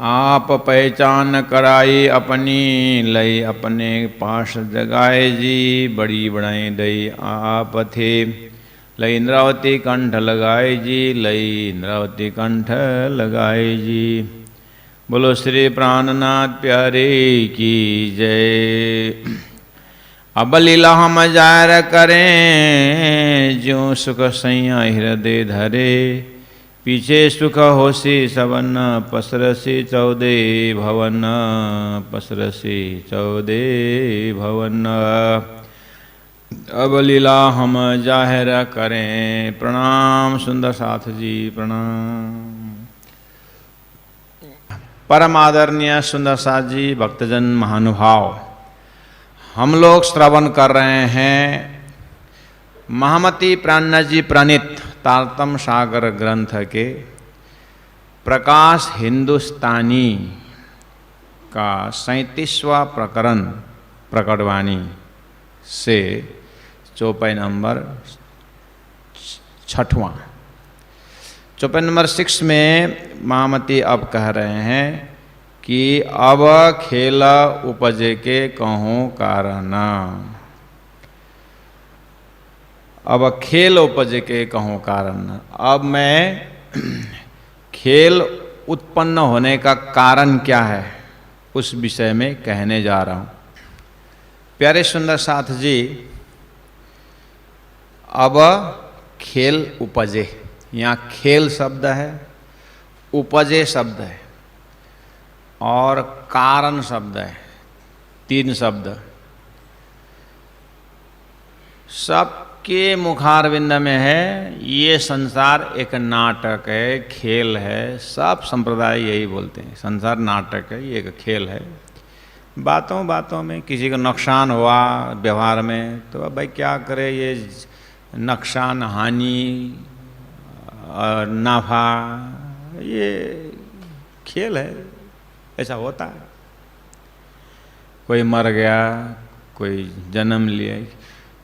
आप पहचान कराई अपनी, लई अपने पास जगाए जी। बड़ी बड़ाई दई आप थे, लई इंद्रावती कंठ लगाए जी। लई इंद्रावती कंठ लगाए जी। बोलो श्री प्राणनाथ प्यारे की जय। अब लीला हम जाहिर करें, ज्यों सुख सैया हृदय धरे। पीछे सुख होसी सवन, पसरसी 14 भवन। पसरसी 14 भवन। अब लीला हम जाहिर करें। प्रणाम सुंदर साथ जी, प्रणाम। परम आदरणीय सुंदर साथ जी, भक्तजन महानुभाव, हम लोग श्रवण कर रहे हैं महामती प्राणनाथ जी प्रणीत तारतम सागर ग्रंथ के प्रकाश हिंदुस्तानी का 37वां प्रकरण प्रकटवाणी से चौपाई नंबर 6वां। चौपाई नंबर 6 में महामती अब कह रहे हैं कि अब खेल उपजे के कहूँ कारण। अब खेल उपजे के कहूँ कारण। अब मैं खेल उत्पन्न होने का कारण क्या है उस विषय में कहने जा रहा हूँ। प्यारे सुंदर साथ जी, अब खेल उपजे, यहाँ खेल शब्द है, उपजे शब्द है और कारण शब्द है। 3 शब्द सबके मुखारविंद में है। ये संसार एक नाटक है, खेल है। सब संप्रदाय यही बोलते हैं, संसार नाटक है, ये एक खेल है। बातों बातों में किसी का नुकसान हुआ व्यवहार में तो अब भाई क्या करे, ये नुकसान हानि और नाफा ये खेल है, ऐसा होता है। कोई मर गया, कोई जन्म लिया,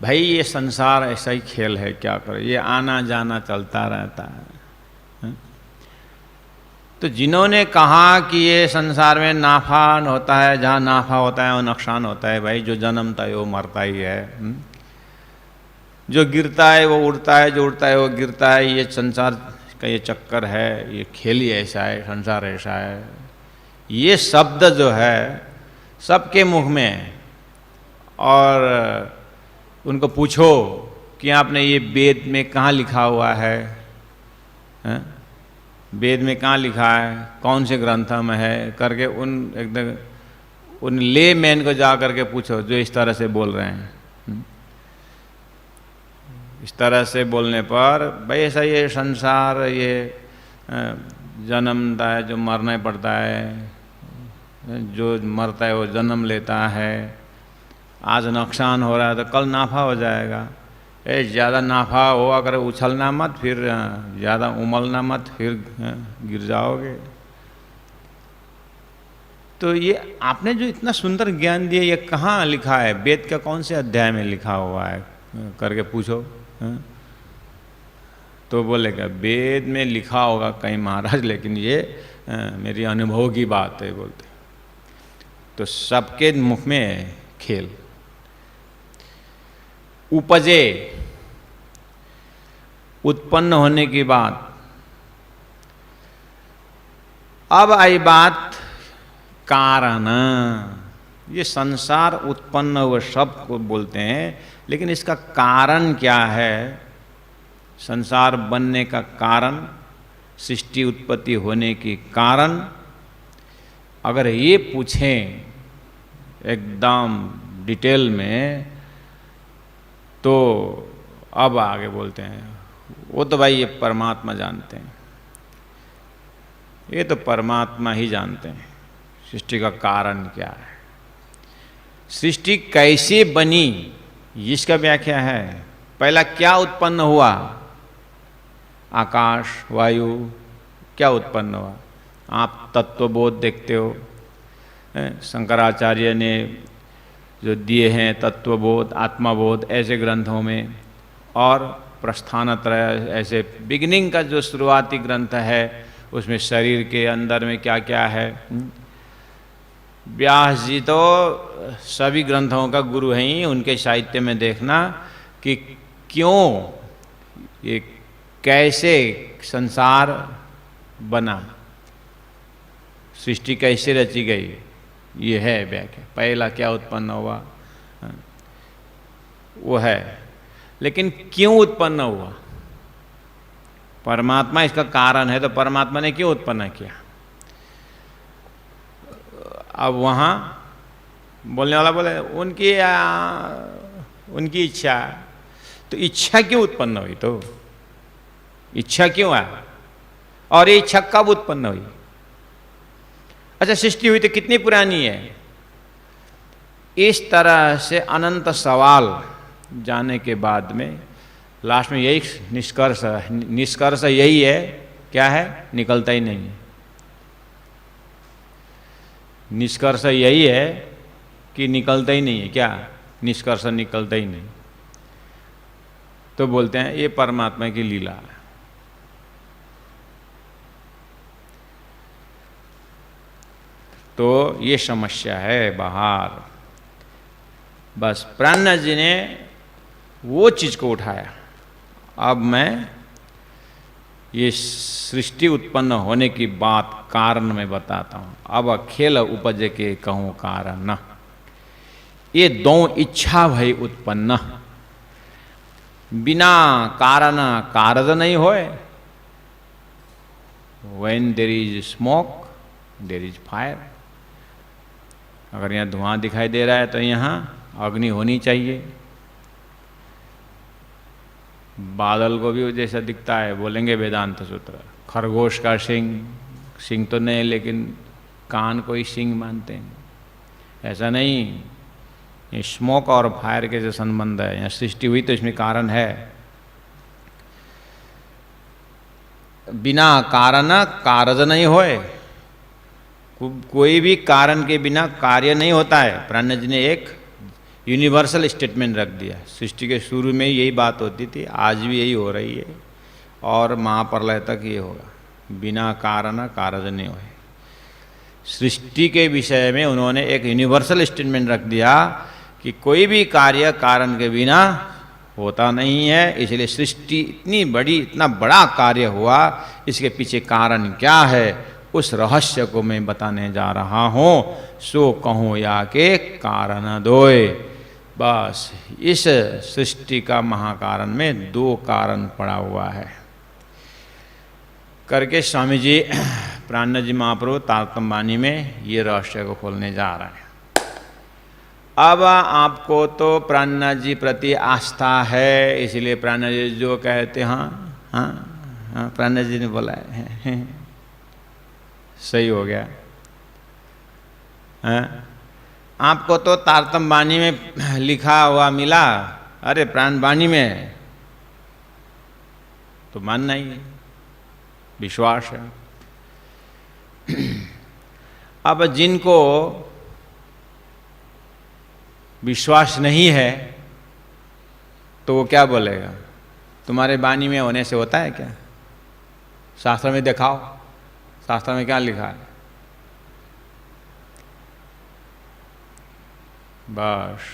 भाई ये संसार ऐसा ही खेल है, क्या करे, ये आना जाना चलता रहता है। तो जिन्होंने कहा कि ये संसार में नाफा होता है, जहाँ नाफा होता है वो नुकसान होता है, भाई जो जन्मता है वो मरता ही है, जो गिरता है वो उड़ता है, जो उड़ता है वो गिरता है। ये संसार का ये चक्कर है, ये खेल ही ऐसा है, संसार ऐसा है। ये शब्द जो है सबके मुख में है। और उनको पूछो कि आपने ये वेद में कहाँ लिखा हुआ है, वेद में कहाँ लिखा है, कौन से ग्रंथ में है करके उन ले मैन को जा करके पूछो जो इस तरह से बोल रहे हैं। इस तरह से बोलने पर भाई ऐसा ये संसार, ये जन्मता है, जो मरना ही पड़ता है, जो मरता है वो जन्म लेता है। आज नुकसान हो रहा है तो कल नाफा हो जाएगा। ज़्यादा नाफा हो अगर उछलना मत, फिर ज़्यादा उमलना मत, फिर गिर जाओगे। तो ये आपने जो इतना सुंदर ज्ञान दिया, ये कहाँ लिखा है, वेद का कौन से अध्याय में लिखा हुआ है करके पूछो। तो बोलेगा वेद में लिखा होगा कहीं महाराज, लेकिन ये मेरी अनुभव की बात है बोलते। तो सबके मुख में है खेल। उपजे, उत्पन्न होने की बात। अब आई बात कारण। ये संसार उत्पन्न हुआ शब्द को बोलते हैं, लेकिन इसका कारण क्या है, संसार बनने का कारण, सृष्टि उत्पत्ति होने की कारण, अगर ये पूछें एकदम डिटेल में तो अब आगे बोलते हैं वो तो भाई ये परमात्मा जानते हैं, ये तो परमात्मा ही जानते हैं सृष्टि का कारण क्या है। सृष्टि कैसे बनी इसका व्याख्या है। पहला क्या उत्पन्न हुआ, आकाश वायु क्या उत्पन्न हुआ। आप तत्वबोध देखते हो, शंकराचार्य ने जो दिए हैं तत्वबोध, आत्माबोध ऐसे ग्रंथों में, और प्रस्थानत्रय ऐसे बिगिनिंग का जो शुरुआती ग्रंथ है उसमें शरीर के अंदर में क्या क्या है। व्यास जी तो सभी ग्रंथों का गुरु हैं ही, उनके साहित्य में देखना कि क्यों ये कैसे संसार बना, सृष्टि कैसे रची गई, ये है व्याख्या। पहला क्या उत्पन्न हुआ वो है, लेकिन क्यों उत्पन्न हुआ, परमात्मा इसका कारण है, तो परमात्मा ने क्यों उत्पन्न किया। अब वहाँ बोलने वाला बोले उनकी इच्छा, तो इच्छा क्यों उत्पन्न हुई, तो इच्छा क्यों आया, और ये इच्छा कब उत्पन्न हुई। अच्छा, सृष्टि हुई तो कितनी पुरानी है। इस तरह से अनंत सवाल जाने के बाद में लास्ट में यही निष्कर्ष यही है, क्या है, निकलता ही नहीं है। निष्कर्ष यही है कि निकलता ही नहीं है, क्या निष्कर्ष निकलता ही नहीं। तो बोलते हैं ये परमात्मा की लीला है। तो ये समस्या है बाहर। बस प्राणनाथ जी ने वो चीज को उठाया। अब मैं ये सृष्टि उत्पन्न होने की बात कारण में बताता हूं। अब अखेल उपज के कहूं कारण, ये दो इच्छा भई उत्पन्न, बिना कारण कारज नहीं होए। When there is smoke, there is fire। अगर यहाँ धुआं दिखाई दे रहा है तो यहाँ अग्नि होनी चाहिए। बादल को भी जैसा दिखता है, बोलेंगे वेदांत सूत्र, खरगोश का सिंग तो नहीं, लेकिन कान को ही सिंग मानते हैं। ऐसा नहीं, ये स्मोक और फायर के जो संबंध है, यहाँ सृष्टि हुई तो इसमें कारण है। बिना कारण कारज नहीं होए, कोई भी कारण के बिना कार्य नहीं होता है। प्राणनाथ जी ने एक यूनिवर्सल स्टेटमेंट रख दिया। सृष्टि के शुरू में यही बात होती थी, आज भी यही हो रही है, और महाप्रलय तक ये होगा, बिना कारण कारज नहीं होए। सृष्टि के विषय में उन्होंने एक यूनिवर्सल स्टेटमेंट रख दिया कि कोई भी कार्य कारण के बिना होता नहीं है। इसलिए सृष्टि इतनी बड़ी, इतना बड़ा कार्य हुआ, इसके पीछे कारण क्या है, उस रहस्य को मैं बताने जा रहा हूं। सो कहूं या के कारण दोय। बस इस सृष्टि का महाकारण में दो कारण पड़ा हुआ है करके स्वामी जी, प्राणनाथ जी महाप्रभु तारतम्य वाणी में ये रहस्य को खोलने जा रहे हैं। अब आपको तो प्राणनाथ जी प्रति आस्था है, इसलिए प्राणनाथ जी जो कहते हैं, हाँ, प्राणनाथ जी ने बोला है, सही हो गया। आपको तो तारतम्य वाणी में लिखा हुआ मिला, अरे प्राण वाणी में तो मानना ही है, विश्वास है। अब जिनको विश्वास नहीं है तो वो क्या बोलेगा, तुम्हारे वाणी में होने से होता है क्या, शास्त्र में दिखाओ, शास्त्र में क्या लिखा है। बस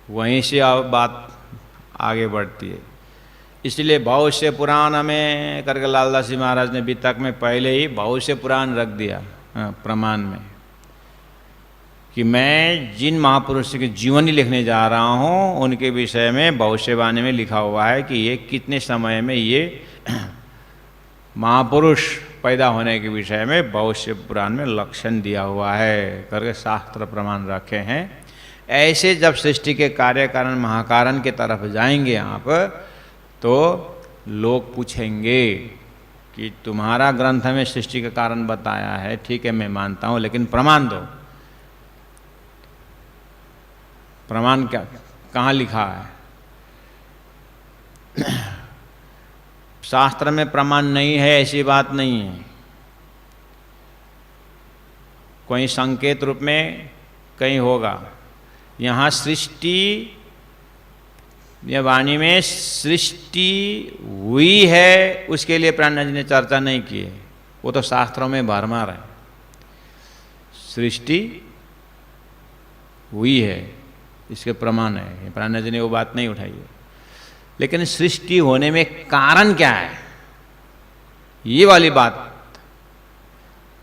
वहीं से अब बात आगे बढ़ती है। इसलिए भविष्य पुराण में करके लालदास जी महाराज ने वितक में पहले ही भविष्य पुराण रख दिया प्रमाण में, कि मैं जिन महापुरुष के जीवन ही लिखने जा रहा हूँ उनके विषय में भविष्यवाणी में लिखा हुआ है कि ये कितने समय में ये महापुरुष पैदा होने के विषय में भविष्य पुराण में लक्षण दिया हुआ है करके शास्त्र प्रमाण रखे हैं। ऐसे जब सृष्टि के कार्य कारण महाकारण के तरफ जाएंगे आप, तो लोग पूछेंगे कि तुम्हारा ग्रंथ में सृष्टि का कारण बताया है, ठीक है मैं मानता हूँ, लेकिन प्रमाण दो। प्रमाण क्या, कहाँ लिखा है। शास्त्र में प्रमाण नहीं है ऐसी बात नहीं है, कोई संकेत रूप में कहीं होगा। यहाँ सृष्टि या वाणी में सृष्टि हुई है उसके लिए प्राणनाथ जी ने चर्चा नहीं की है। वो तो शास्त्रों में भरमार है। सृष्टि हुई है, इसके प्रमाण है, प्राणा जी ने वो बात नहीं उठाई है। लेकिन सृष्टि होने में कारण क्या है, ये वाली बात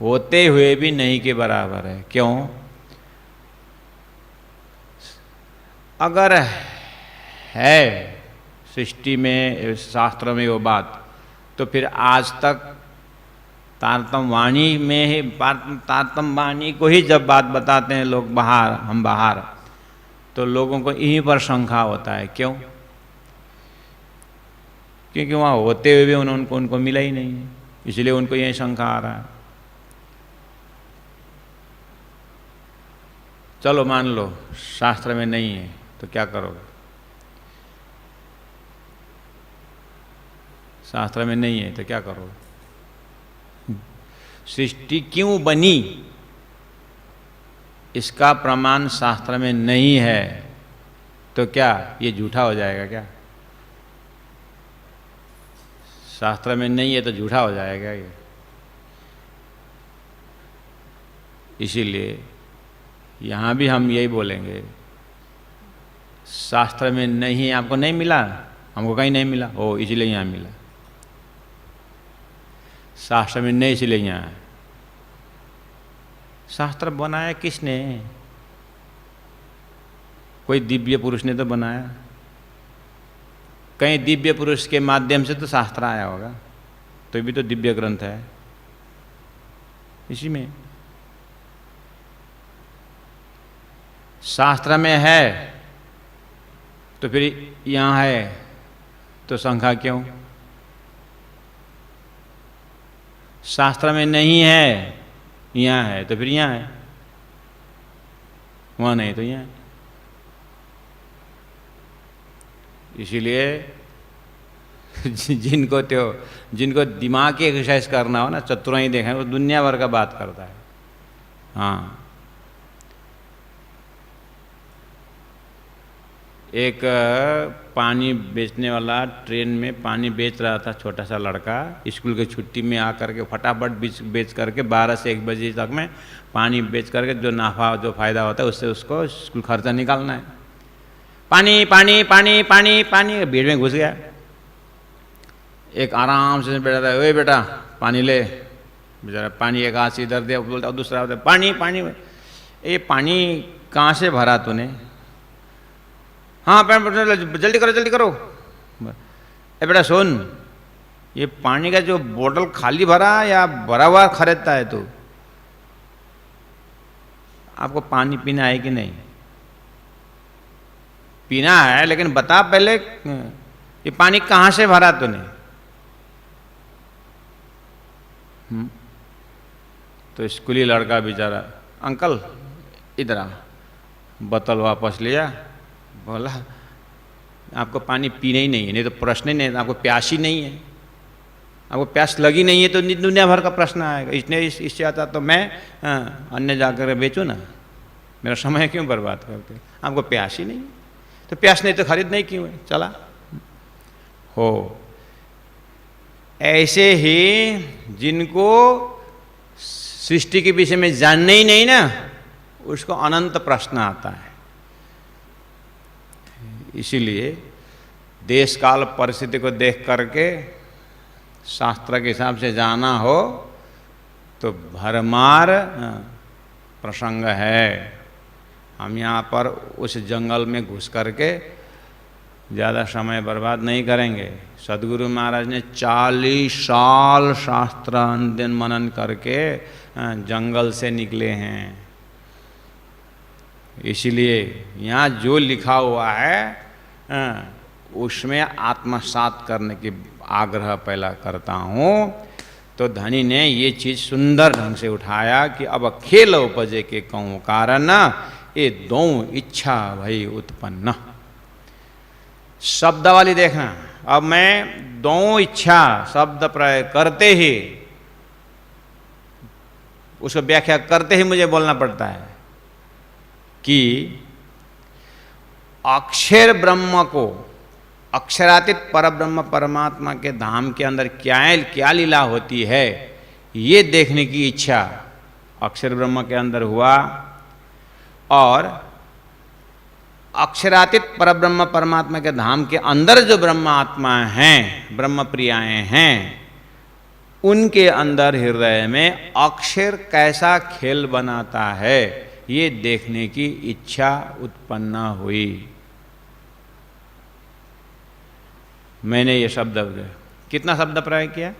होते हुए भी नहीं के बराबर है। क्यों? अगर है सृष्टि में, शास्त्र में वो बात, तो फिर आज तक तारतम वाणी में ही, तारतम वाणी को ही जब बात बताते हैं लोग बाहर, हम बाहर, तो लोगों को यहीं पर शंका होता है। क्यों? क्योंकि वहाँ होते हुए भी उनको मिला ही नहीं है, इसलिए उनको यही शंका आ रहा है। चलो मान लो शास्त्र में नहीं है, तो क्या करोगे? शास्त्र में नहीं है तो क्या करोगे? सृष्टि क्यों बनी, इसका प्रमाण शास्त्र में नहीं है, तो क्या ये झूठा हो जाएगा क्या? शास्त्र में नहीं है तो झूठा हो जाएगा ये। इसीलिए यहाँ भी हम यही बोलेंगे, शास्त्र में नहीं, आपको नहीं मिला, हमको कहीं नहीं मिला, ओ इसलिए यहाँ मिला। शास्त्र में नहीं, इसलिए यहाँ है। शास्त्र बनाया किसने? कोई दिव्य पुरुष ने तो बनाया। कहीं दिव्य पुरुष के माध्यम से तो शास्त्र आया होगा, तो भी तो दिव्य ग्रंथ है इसी में। शास्त्र में है तो फिर यहाँ है, तो शंका क्यों? शास्त्र में नहीं है, यहाँ है, तो फिर यहाँ है, वहाँ नहीं तो यहाँ है। इसीलिए जिनको दिमाग की एक्सरसाइज करना हो ना, चतुराई देखें, वो दुनिया भर का बात करता है। हाँ, एक पानी बेचने वाला ट्रेन में पानी बेच रहा था, छोटा सा लड़का, स्कूल की छुट्टी में आकर के फटाफट बेच करके 12 से 1 बजे तक में पानी बेच करके जो नाफा, जो फायदा होता है उससे उसको स्कूल खर्चा निकालना है। पानी पानी पानी पानी पानी, भीड़ में घुस गया। एक आराम से बैठा था, ओए बेटा पानी ले। बेचारा पानी एक हाथ से इधर दे, बोलता दूसरा होता पानी पानी। ये पानी कहाँ से भरा तूने? हाँ जल्दी करो जल्दी करो। ए बेटा सुन, ये पानी का जो बोतल खाली भरा या भरा हुआ खरीदता है तू? आपको पानी पीना है कि नहीं? पीना है, लेकिन बता पहले ये पानी कहाँ से भरा तूने? तो स्कूली लड़का बेचारा, अंकल इधर आ, बोतल वापस लिया, बोला आपको पानी पीना ही नहीं है, नहीं तो प्रश्न ही नहीं, आपको प्यास ही नहीं है, आपको प्यास लगी नहीं है तो दुनिया भर का प्रश्न आएगा। इससे आता तो मैं अन्य जाकर बेचूँ ना, मेरा समय क्यों बर्बाद करते? आपको प्यास ही नहीं, तो प्यास नहीं तो खरीद नहीं क्यों है? चला हो। ऐसे ही जिनको सृष्टि के विषय में जानना ही नहीं ना, उसको अनंत प्रश्न आता है। इसीलिए देश काल परिस्थिति को देख करके शास्त्र के हिसाब से जाना हो तो भरमार प्रसंग है। हम यहाँ पर उस जंगल में घुस करके ज़्यादा समय बर्बाद नहीं करेंगे। सदगुरु महाराज ने 40 साल शास्त्र अध्ययन मनन करके जंगल से निकले हैं। इसलिए यहाँ जो लिखा हुआ है उसमें आत्मसात करने की आग्रह पहला करता हूँ। तो धनी ने ये चीज़ सुंदर ढंग से उठाया कि अब खेल उपजे के कहूँ कारण ये दो इच्छा भई उत्पन्न। शब्दावली देखना, अब मैं दो इच्छा शब्द प्रयोग करते ही, उसको व्याख्या करते ही मुझे बोलना पड़ता है कि अक्षर ब्रह्म को, अक्षरातीत पर ब्रह्म परमात्मा के धाम के अंदर क्या लीला होती है, ये देखने की इच्छा अक्षर ब्रह्म के अंदर हुआ, और अक्षरातीत परब्रह्म परमात्मा के धाम के अंदर जो ब्रह्म आत्मा हैं, ब्रह्म प्रियाएं हैं, उनके अंदर हृदय में अक्षर कैसा खेल बनाता है ये देखने की इच्छा उत्पन्न हुई। मैंने ये शब्द, कितना शब्द प्रयोग किया?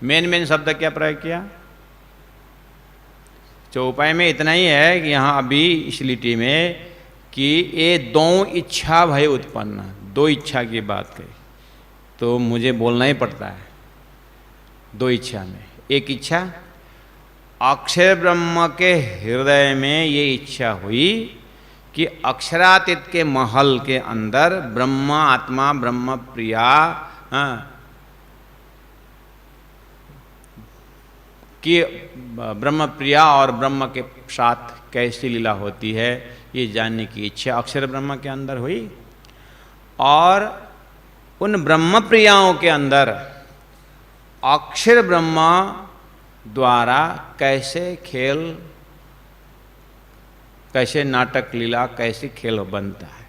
मेन शब्द क्या प्रयोग किया? चौपाई में इतना ही है कि यहाँ अभी इस लिटि में कि ये दो इच्छा भय उत्पन्न, दो इच्छा की बात कही, तो मुझे बोलना ही पड़ता है। दो इच्छा में, एक इच्छा अक्षर ब्रह्म के हृदय में ये इच्छा हुई कि अक्षरातीत के महल के अंदर ब्रह्म आत्मा, ब्रह्म प्रिया कि ब्रह्म प्रिया और ब्रह्म के साथ कैसी लीला होती है ये जानने की इच्छा अक्षर ब्रह्म के अंदर हुई, और उन ब्रह्म प्रियाओं के अंदर अक्षर ब्रह्म द्वारा कैसे खेल, कैसे नाटक लीला, कैसे खेल बनता है,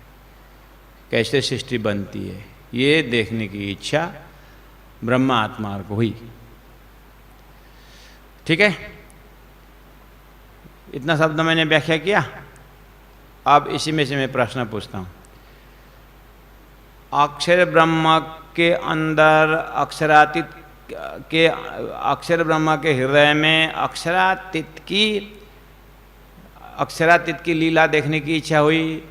कैसे सृष्टि बनती है, ये देखने की इच्छा ब्रह्म आत्मा को हुई। ठीक है, इतना शब्द मैंने व्याख्या किया। अब इसी में से मैं प्रश्न पूछता हूं, अक्षर ब्रह्म के अंदर अक्षरातीत के, अक्षर ब्रह्म के हृदय में अक्षरातीत की लीला देखने की इच्छा हुई,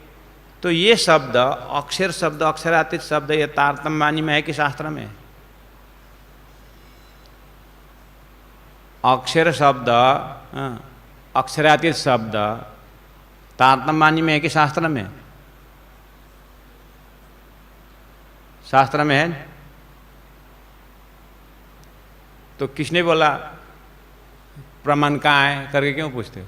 तो ये शब्द अक्षर शब्द, अक्षरातीत शब्द, ये तारतम्य वाणी में है कि शास्त्र में? अक्षर शब्द, अक्षरातीत शब्द तारतम्य वाणी में है कि शास्त्र में? शास्त्र में है। तो किसने बोला प्रमाण कहाँ है करके क्यों पूछते हो?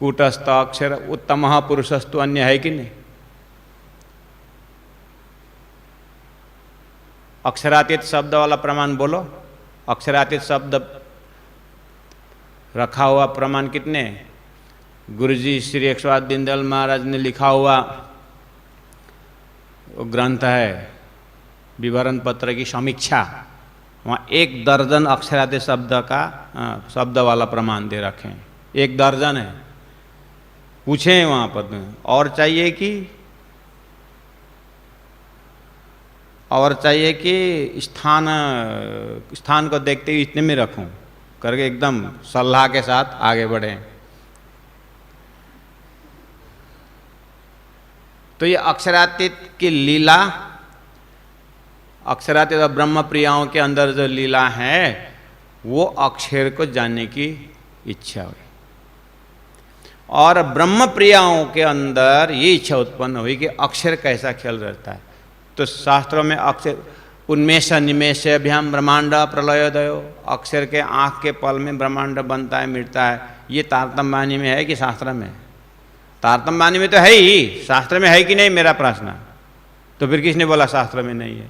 कूटस्थ अक्षर उत्तम पुरुषस्तु अन्य है कि नहीं? अक्षरातीत शब्द वाला प्रमाण बोलो। अक्षरातीत शब्द रखा हुआ प्रमाण कितने? गुरुजी श्री 108 दीनदयाल महाराज ने लिखा हुआ वो ग्रंथ है विवरण पत्र की समीक्षा, वहाँ 1 दर्जन अक्षरातीत शब्द का शब्द वाला प्रमाण दे रखे हैं। 1 दर्जन है। पूछे वहाँ पर और चाहिए कि स्थान को देखते हुए इतने में रखूं करके एकदम सलाह के साथ आगे बढ़े। तो ये अक्षरातीत की लीला, अक्षरातीत और ब्रह्म प्रियाओं के अंदर जो लीला है वो अक्षर को जानने की इच्छा हुई, और ब्रह्म प्रियाओं के अंदर ये इच्छा उत्पन्न हुई कि अक्षर कैसा खेल रहता है। तो शास्त्रों में अक्षर उन्मेष निमेष अभ्याम ब्रह्मांड प्रलयोदयो, अक्षर के आँख के पल में ब्रह्मांड बनता है मिटता है, ये तारतम्य वाणी में है कि शास्त्र में? तारतम्य वाणी में तो है ही, शास्त्र में है कि नहीं मेरा प्रश्न? तो फिर किसने बोला शास्त्र में नहीं है?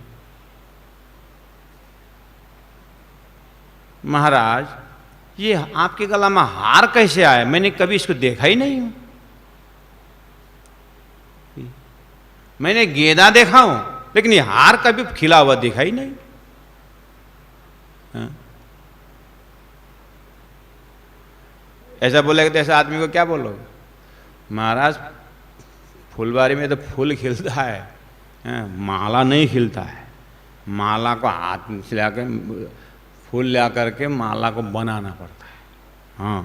महाराज ये आपके गला में हार कैसे आया? मैंने कभी इसको देखा ही नहीं हूं। मैंने गेंदा देखा हूं लेकिन ये हार कभी खिला हुआ देखा ही नहीं। ऐसा बोलेगा तो ऐसा आदमी को क्या बोलोगे? महाराज फुलबारी में तो फूल खिलता है, माला नहीं खिलता है। माला को हाथ में से लाकर फूल ला करके माला को बनाना पड़ता है। हाँ,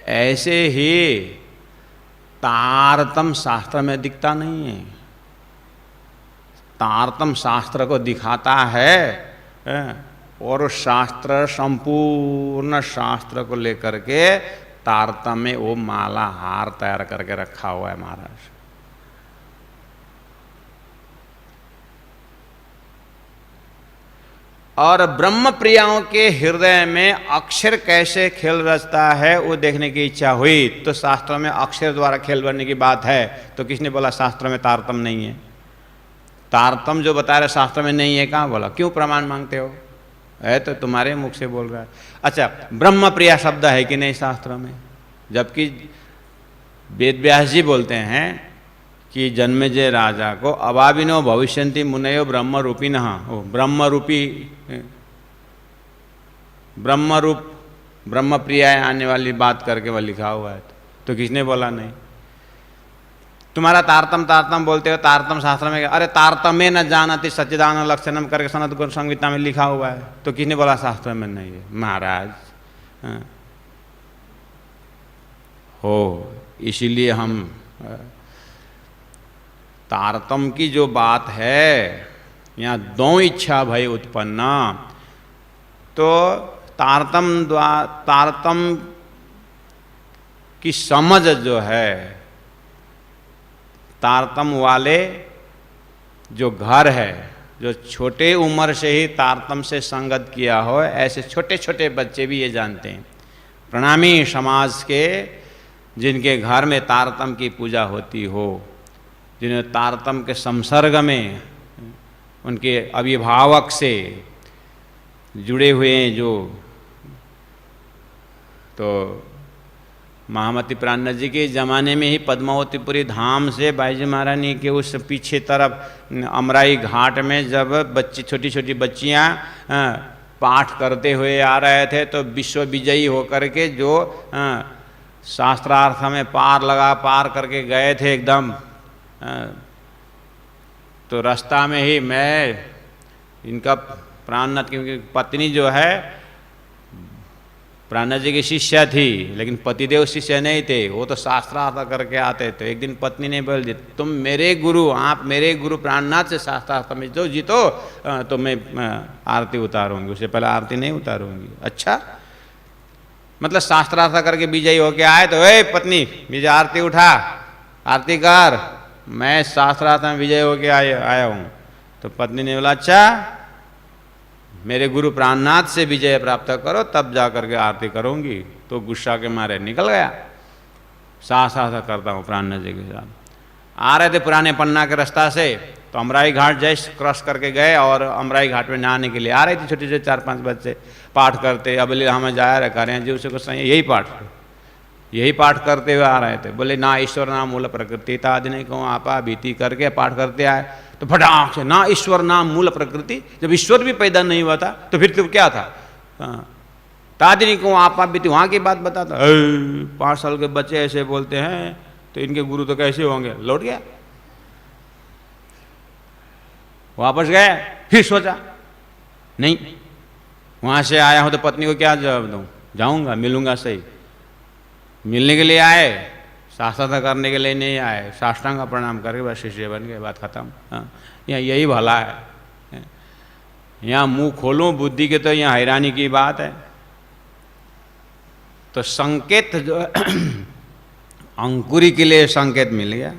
ऐसे ही तारतम्य शास्त्र में दिखता नहीं है। तारतम्य शास्त्र को दिखाता है और शास्त्र, संपूर्ण शास्त्र को लेकर के तारतम्य में वो माला हार तैयार करके रखा हुआ है महाराज। और ब्रह्म प्रियाओं के हृदय में अक्षर कैसे खेल रचता है वो देखने की इच्छा हुई। तो शास्त्र में अक्षर द्वारा खेल बनने की बात है, तो किसने बोला शास्त्र में तारतम्य नहीं है? तारतम जो बता रहे शास्त्र में नहीं है, कहाँ बोला? क्यों प्रमाण मांगते हो? है तो तुम्हारे मुख से बोल रहा है। अच्छा, ब्रह्म प्रिया शब्द है कि नहीं शास्त्र में? जबकि वेद व्यास जी बोलते हैं कि जन्मेजय राजा को अभाविनो भविष्यन्ति मुनयो ब्रह्म रूपिनः, ब्रह्म रूपी ब्रह्म रूप ब्रह्म प्रिया आने वाली बात करके वह लिखा हुआ है। तो किसने बोला नहीं? तुम्हारा तारतम तारतम बोलते हो, तारतम शास्त्र में, अरे तारतमे न जानति सच्चिदानंद लक्षणम करके सनत गुरु संहिता में लिखा हुआ है। तो किसने बोला शास्त्र में नहीं है? महाराज हो। इसीलिए हम तारतम की जो बात है, यहाँ दो इच्छा भय उत्पन्न, तो तारतम की समझ जो है, तारतम वाले जो घर है, जो छोटे उम्र से ही तारतम से संगत किया हो, ऐसे छोटे छोटे बच्चे भी ये जानते हैं। प्रणामी समाज के जिनके घर में तारतम की पूजा होती हो, जिन्हें तारतम के संसर्ग में उनके अभिभावक से जुड़े हुए हैं, जो तो महामती प्राणनाथ जी के ज़माने में ही पद्मावतीपुरी धाम से बाईजी महारानी के उस पीछे तरफ अमराई घाट में जब बच्ची छोटी छोटी बच्चियाँ पाठ करते हुए आ रहे थे, तो विश्व विजयी होकर के जो शास्त्रार्थ में पार करके गए थे एकदम, तो रास्ता में ही मैं, इनका प्राणनाथ की पत्नी जो है प्राणनाथ जी की शिष्या थी, लेकिन पतिदेव शिष्य नहीं थे, वो तो शास्त्रार्थ करके आते थे। एक दिन पत्नी ने बोल दी, तुम मेरे गुरु, आप मेरे गुरु प्राणनाथ से शास्त्रार्थ में जो जीतो तो मैं आरती उतारूंगी, उससे पहले आरती नहीं उतारूंगी। अच्छा, मतलब शास्त्रार्थ करके विजयी होके आए तो ए पत्नी विजय आरती उठा, आरती कर, मैं शास्त्रार्थ में विजय होके आया हूँ। तो पत्नी ने बोला अच्छा, मेरे गुरु प्राणनाथ से विजय प्राप्त करो तब जा करके आरती करूँगी। तो गुस्सा के मारे निकल गया, शास्त्रार्थ करता हूँ प्राणनाथ जी के साथ। आ रहे थे पुराने पन्ना के रास्ता से, तो अमराई घाट जैसे क्रॉस करके गए और अमराई घाट में नहाने के लिए आ रही थी छोटे छोटे 4-5 बच्चे पाठ करते, अब बोले हमें जाया रखा रहे हैं जी उसे कुछ यही पाठ करते हुए आ रहे थे। बोले ना ईश्वर नाम मूल प्रकृति तादि नहीं कहूँ आपा बीती करके पाठ करते आए, तो फटाक से ना ईश्वर नाम मूल प्रकृति, जब ईश्वर भी पैदा नहीं हुआ था तो फिर तो क्या था? तादि नहीं कहूँ आपा बीती, वहाँ की बात बताता। 5 साल के बच्चे ऐसे बोलते हैं तो इनके गुरु तो कैसे होंगे? लौट गया, वापस गए, फिर सोचा नहीं, वहाँ से आया हूँ तो पत्नी को क्या जवाब दूँ? जाऊँगा, मिलूँगा सही। मिलने के लिए आए, शास्त्रार्थ करने के लिए नहीं आए, साष्टांग का प्रणाम करके बस शिष्य बन गए, बात खत्म। हाँ, यहाँ यही भला है। यहाँ मुंह खोलूँ बुद्धि के तो यहाँ हैरानी की बात है। तो संकेत जो अंकुरी के लिए संकेत मिल गया।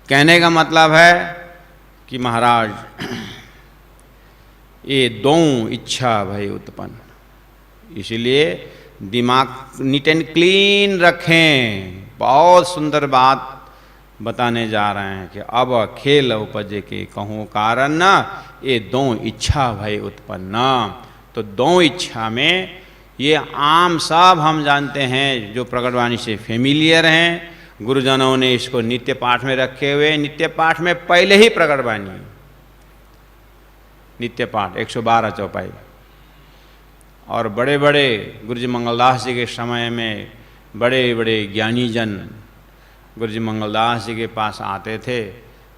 कहने का मतलब है कि महाराज ये दो इच्छा भय उत्पन्न, इसलिए दिमाग नीट एंड क्लीन रखें। बहुत सुंदर बात बताने जा रहे हैं कि अब खेल उपजे के कहूँ कारण न, ये दो इच्छा भय उत्पन्न। तो दो इच्छा में ये आम सब हम जानते हैं, जो प्रकटवाणी से फेमिलियर हैं, गुरुजनों ने इसको नित्य पाठ में रखे हुए। नित्य पाठ में पहले ही प्रकटवाणी, नित्य पाठ 112 चौपाई, और बड़े बड़े गुरुजी मंगलदास जी के समय में बड़े बड़े ज्ञानी जन गुरुजी मंगलदास जी के पास आते थे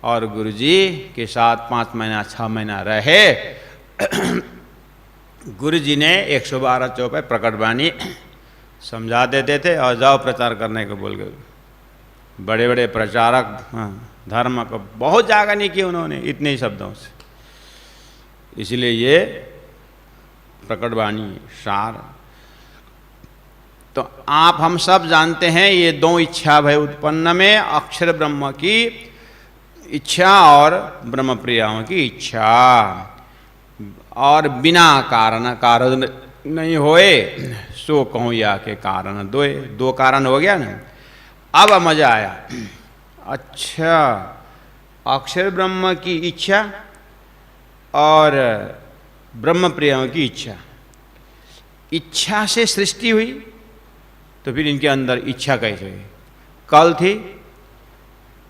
और गुरुजी के साथ 5 महीना 6 महीना रहे। गुरुजी ने 112 चौपाई प्रकटवाणी समझा देते थे और जाओ प्रचार करने को बोल गए। बड़े बड़े प्रचारक धर्म को बहुत जागा नहीं किया उन्होंने इतने ही शब्दों से। इसलिए ये प्रकटवाणी सार। तो आप हम सब जानते हैं ये दो इच्छा भय उत्पन्न में अक्षर ब्रह्म की इच्छा और ब्रह्म प्रियाओं की इच्छा, और बिना कारण नहीं होए सो कहूँ या के कारण दो कारण हो गया ना। अब मजा आया। अच्छा, अक्षर ब्रह्म की इच्छा और ब्रह्म प्रिय की इच्छा, इच्छा से सृष्टि हुई, तो फिर इनके अंदर इच्छा कैसे हुई? कल थी,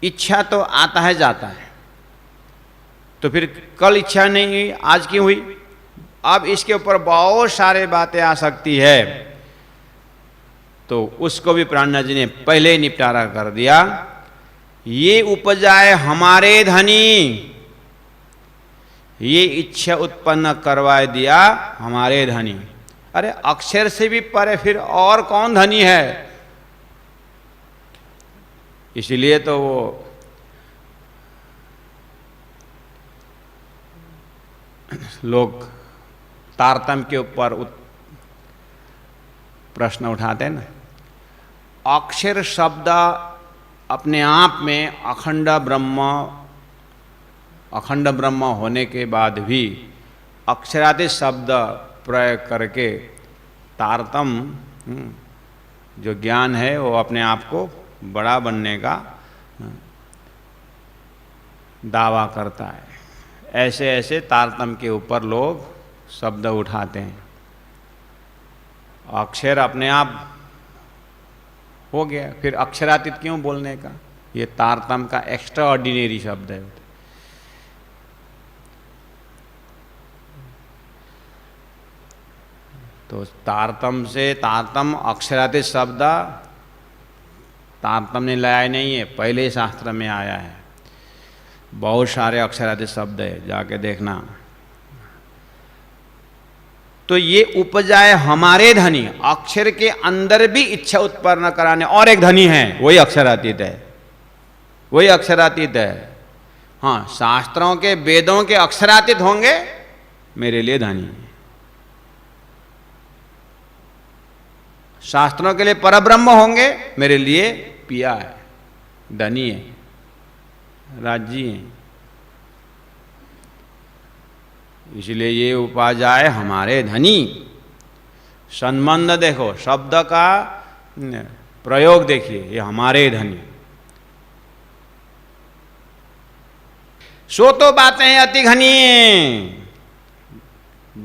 इच्छा तो आता है जाता है, तो फिर कल इच्छा नहीं हुई, आज क्यों हुई? अब इसके ऊपर बहुत सारे बातें आ सकती है, तो उसको भी प्राणनाथ जी ने पहले ही निपटारा कर दिया। ये उपजाए हमारे धनी, ये इच्छा उत्पन्न करवा दिया हमारे धनी। अरे अक्षर से भी परे फिर और कौन धनी है? इसलिए तो वो लोग तारतम्य के ऊपर प्रश्न उठाते हैं ना। अक्षर शब्द अपने आप में अखंड ब्रह्म होने के बाद भी अक्षरादि शब्द प्रयोग करके तारतम्य जो ज्ञान है वो अपने आप को बड़ा बनने का दावा करता है। ऐसे ऐसे तारतम्य के ऊपर लोग शब्द उठाते हैं। अक्षर अपने आप हो गया, फिर अक्षरातीत क्यों बोलने का? ये तारतम्य का एक्स्ट्रा ऑर्डिनरी शब्द है। तो तारतम्य से तारतम्य अक्षरातीत शब्द तारतम्य ने लाया नहीं है, पहले शास्त्र में आया है। बहुत सारे अक्षरातीत शब्द है, जाके देखना। तो ये उपजाए हमारे धनी, अक्षर के अंदर भी इच्छा उत्पन्न कराने और एक धनी है, वही अक्षरातीत है, वही अक्षरातीत है। हाँ, शास्त्रों के वेदों के अक्षरातीत होंगे, मेरे लिए धनी। शास्त्रों के लिए परब्रह्म होंगे, मेरे लिए पिया है, धनी है, राज्य है। इसलिए ये उपाजाए हमारे धनी। संबंध देखो, शब्द का प्रयोग देखिए, ये हमारे धनी। सो तो बातें हैं अति घनी,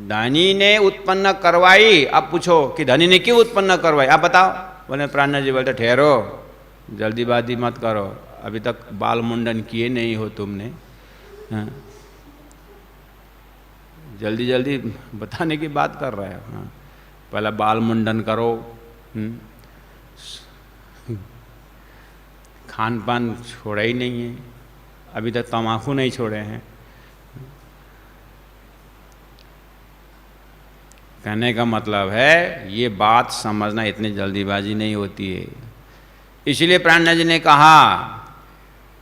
धनी ने उत्पन्न करवाई। अब पूछो कि धनी ने क्यों उत्पन्न करवाई, आप बताओ। बोले प्राणनाथ जी बोलते ठहरो, जल्दीबाजी मत करो, अभी तक बाल मुंडन किए नहीं हो तुमने। हाँ? जल्दी जल्दी बताने की बात कर रहे हो। हाँ? पहले बाल मुंडन करो, खान पान छोड़ा ही नहीं है, अभी तक तम्बाकू नहीं छोड़े हैं। कहने का मतलब है ये बात समझना, इतनी जल्दीबाजी नहीं होती है। इसलिए प्राणनाथ जी ने कहा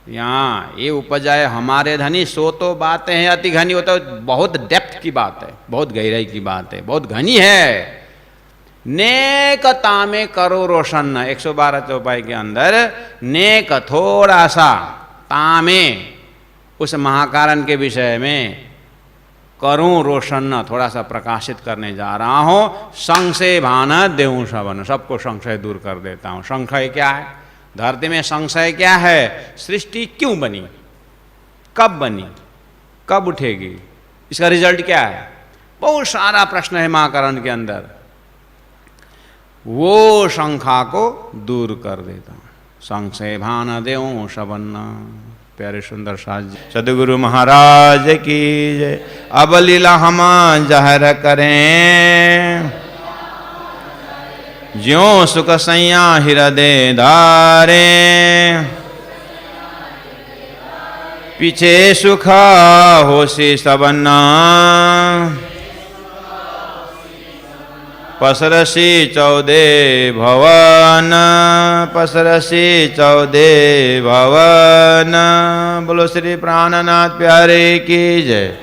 यहाँ ये उपजाए हमारे धनी, सो तो बातें हैं अति घनी। वो तो बहुत डेप्थ की बात है, बहुत गहराई की बात है, बहुत घनी है। नेक तामे करो रोशन, 112 चौपाई के अंदर नेक थोड़ा सा तामे उस महाकारण के विषय में करूं रोशन, थोड़ा सा प्रकाशित करने जा रहा हूं। संशय भान देऊं शवन, सबको संशय दूर कर देता हूं। संशय क्या है? धरती में संशय क्या है? सृष्टि क्यों बनी, कब बनी, कब उठेगी, इसका रिजल्ट क्या है? बहुत सारा प्रश्न है महाकारण के अंदर। वो शंका को दूर कर देता हूं। संशय भान देऊं शवन। प्यारे सुंदर साज जी, सदगुरु महाराज की जय। अब लीला हम जहर करें, ज्यों सुख सैया हृदय धारे। पीछे सुख होसी सबन्ना, पसरसी 14 भवन, पसरसी 14 भवन। बोलो श्री प्राणनाथ प्यारे की जय।